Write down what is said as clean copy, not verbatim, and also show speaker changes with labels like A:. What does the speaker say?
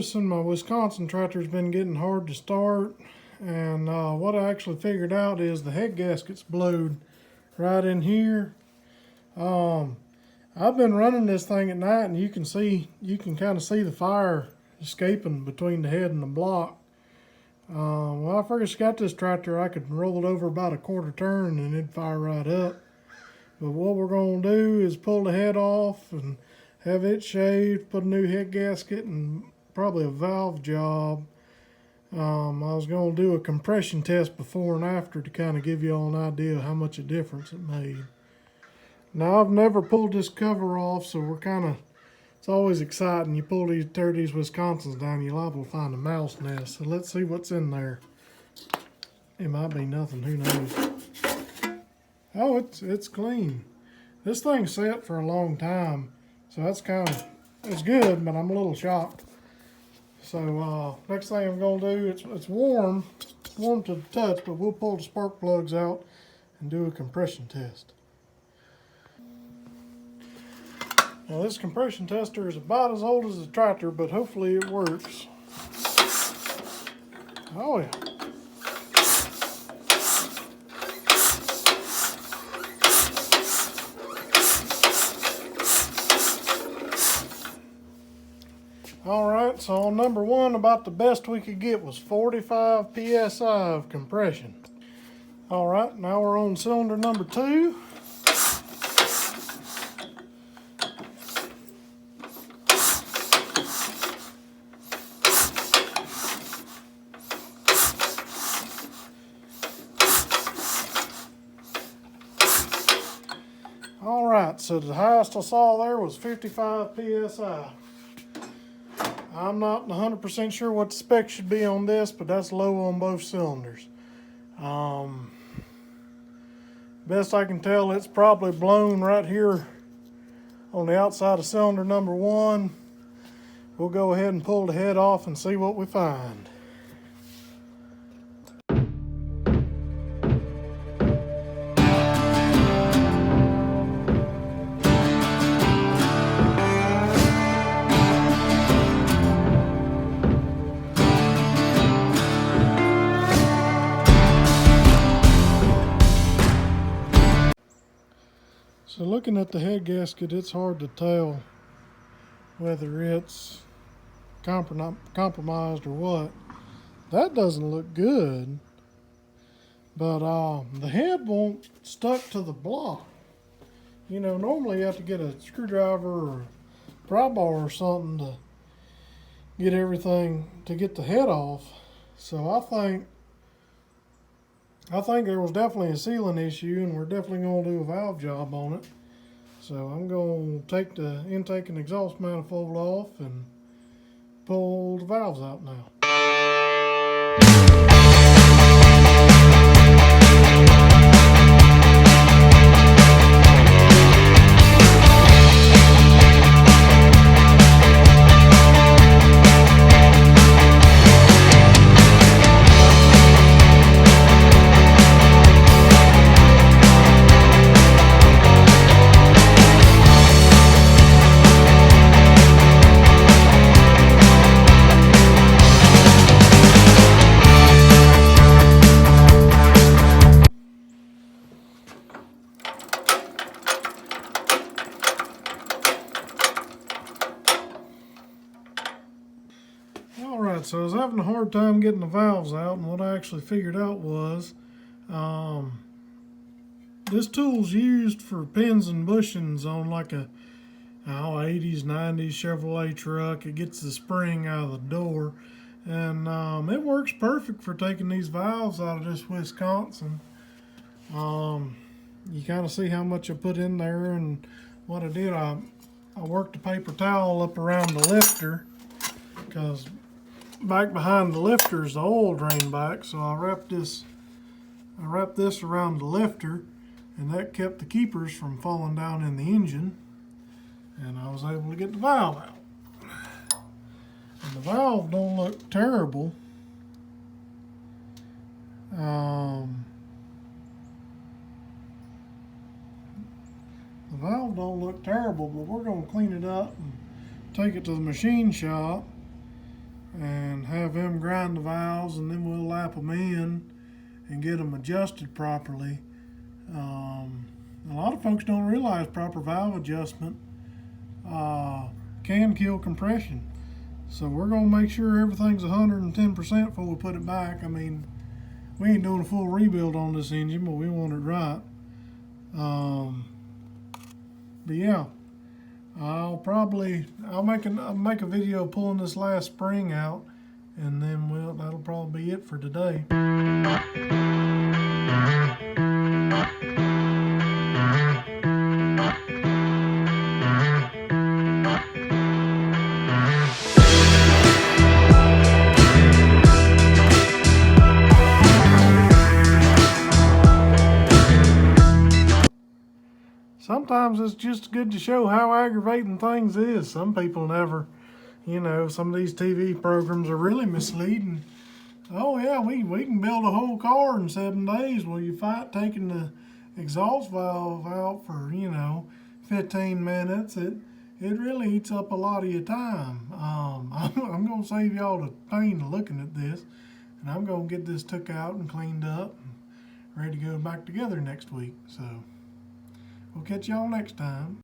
A: noticing my Wisconsin tractor's been getting hard to start, and what I actually figured out is the head gasket's blowed right in here. I've been running this thing at night, and you can kind of see the fire escaping between the head and the block. Well, I first got this tractor, I could roll it over about a quarter turn and it'd fire right up. But what we're going to do is pull the head off and have it shaved, put a new head gasket, and probably a valve job. I was going to do a compression test before and after to kind of give you all an idea of how much a difference it made. Now, I've never pulled this cover off, so it's always exciting. You tear these Wisconsins down, you're liable to find a mouse nest. So let's see what's in there. It might be nothing, who knows. Oh, it's clean. This thing sat for a long time, so it's good, but I'm a little shocked. So next thing I'm gonna do, it's warm to the touch, but we'll pull the spark plugs out and do a compression test. Now this compression tester is about as old as the tractor, but hopefully it works. Oh yeah. Alright, so on number one, about the best we could get was 45 psi of compression. Alright, now we're on cylinder number 2. Alright, so the highest I saw there was 55 psi. I'm not 100% sure what the specs should be on this, but that's low on both cylinders. Best I can tell, it's probably blown right here on the outside of cylinder number 1. We'll go ahead and pull the head off and see what we find. So looking at the head gasket, it's hard to tell whether it's compromised or what. That doesn't look good, but the head won't stuck to the block. You know, normally you have to get a screwdriver or a pry bar or something to get the head off. So I think there was definitely a sealing issue, and we're definitely going to do a valve job on it. So I'm going to take the intake and exhaust manifold off and pull the valves out now. Alright, so I was having a hard time getting the valves out, and what I actually figured out was this tool's used for pins and bushings on like a 80s, 90s Chevrolet truck. It gets the spring out of the door, and it works perfect for taking these valves out of this Wisconsin. You kind of see how much I put in there, and what I did, I worked a paper towel up around the lifter, because back behind the lifter is the oil drain back, so I wrapped this around the lifter, and that kept the keepers from falling down in the engine, and I was able to get the valve out. And the valve don't look terrible. The valve don't look terrible, but we're going to clean it up and take it to the machine shop have them grind the valves, and then we'll lap them in and get them adjusted properly. A lot of folks don't realize proper valve adjustment can kill compression. So we're going to make sure everything's 110% before we put it back. I mean, we ain't doing a full rebuild on this engine, but we want it right. But yeah, I'll make a video pulling this last spring out, and then that'll probably be it for today. Sometimes it's just good to show how aggravating things is. Some people never, some of these TV programs are really misleading. Oh yeah, we can build a whole car in 7 days. Well, you fight taking the exhaust valve out for, 15 minutes. It really eats up a lot of your time. I'm going to save y'all the pain of looking at this, and I'm going to get this took out and cleaned up and ready to go back together next week. So we'll catch y'all next time.